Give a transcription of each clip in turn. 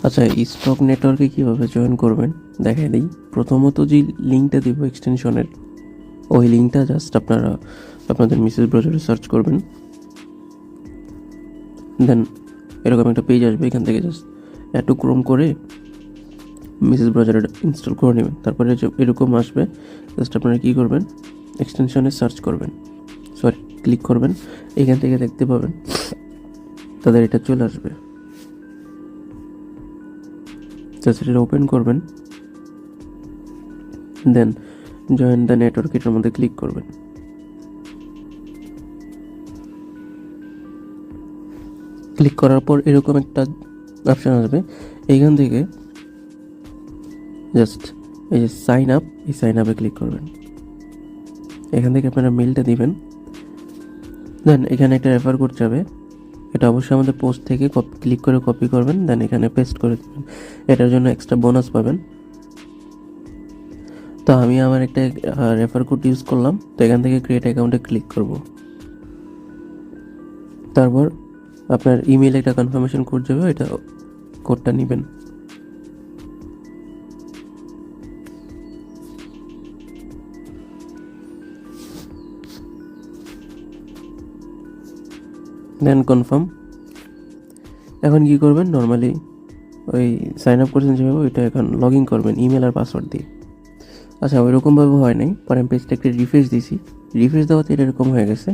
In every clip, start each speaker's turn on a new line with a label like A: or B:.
A: আচ্ছা, স্টক নেটওয়ার্কে কীভাবে জয়েন করবেন দেখাই দিই। প্রথমত যে লিঙ্কটা দিব এক্সটেনশনের, ওই লিঙ্কটা জাস্ট আপনারা আপনাদের মেসেজ ব্রাউজারে সার্চ করবেন। দেন এরকম একটা পেজ আসবে, এখান থেকে জাস্ট অ্যাড টু ক্রোম করে মেসেজ ব্রাউজারে ইনস্টল করে নেবেন। তারপরে এরকম আসবে, জাস্ট আপনারা কী করবেন, এক্সটেনশনে সার্চ করবেন, ক্লিক করবেন। এখান থেকে দেখতে পাবেন তাদের এটা চলে আসবে, জাস্ট এটা ওপেন করবেন। দেন জয়েন দ্য নেটওয়ার্ক, এটার মধ্যে ক্লিক করবেন। ক্লিক করার পর এরকম একটা অপশান আসবে, এইখান থেকে জাস্ট এই যে সাইন আপ, এই সাইন আপে ক্লিক করবেন। এখান থেকে আপনারা মেলটা দিবেন। দেন এখানে একটা রেফার কোড যাবে, এটা অবশ্যই আমাদের পোস্ট থেকে ক্লিক করে কপি করবেন, দেন এখানে পেস্ট করে দেবেন। এটার জন্য এক্সট্রা বোনাস পাবেন। তো আমি আমার একটা রেফার কোড ইউজ করলাম, তো এখান থেকে ক্রিয়েট অ্যাকাউন্টে ক্লিক করব। তারপর আপনার ইমেইলে একটা কনফার্মেশন কোড যাবে, এটা কোডটা নেবেন। দেন কনফার্ম। এখন কি করবেন, নর্মালি ওই সাইন আপ করেছেন যেভাবে, ওইটা এখন লগ ইন করবেন ইমেল আর পাসওয়ার্ড দিয়ে। আচ্ছা, ওইরকমভাবে হয় নাই, পরে আমি পেজটা একটা রিফ্রেশ দিয়েছি, রিফ্রেশ দেওয়াতে এটা এরকম হয়ে গেছে।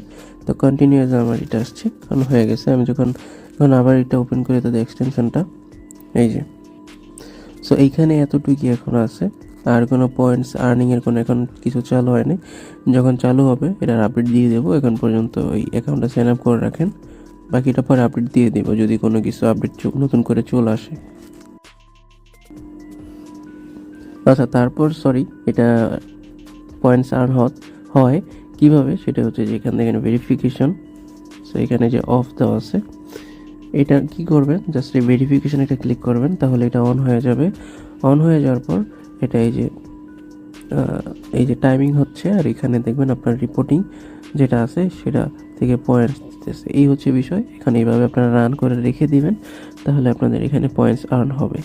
A: তো কন্টিনিউয়াস আমার এটা আসছে, কারণ হয়ে গেছে। আমি যখন আবার এটা ওপেন করে তাদের এক্সটেনশনটা, এই যে, সো এইখানে এতটুকুই এখন আছে, আর কোনো পয়েন্টস আর্নিংয়ের কোনো এখন কিছু চালু হয়নি। যখন চালু হবে এটার আপডেট দিয়ে দেবো। এখন পর্যন্ত ওই অ্যাকাউন্টটা সাইন আপ করে রাখেন, বাকিটা পরে আপডেট দিয়ে দেবো যদি কোনো কিছু আপডেট নতুন করে চলে আসে। আচ্ছা, তারপর এটা পয়েন্টস আর্ন হয় কীভাবে, সেটা হচ্ছে যে এখান থেকে ভেরিফিকেশন। সো এখানে যে অফ দেওয়া আছে, এটা কি করবেন, জাস্ট এই ভেরিফিকেশন একটা ক্লিক করবেন, তাহলে এটা অন হয়ে যাবে। অন হয়ে যাওয়ার পর এটা এই যে টাইমিং হচ্ছে, আর এখানে দেখবেন আপনার রিপোর্টিং যেটা আছে সেটা থেকে পয়েন্টস দিতেছে। এই হচ্ছে বিষয়। এখানে এইভাবে আপনারা রান করে রেখে দিবেন, তাহলে আপনাদের এখানে পয়েন্টস আর্ন হবে।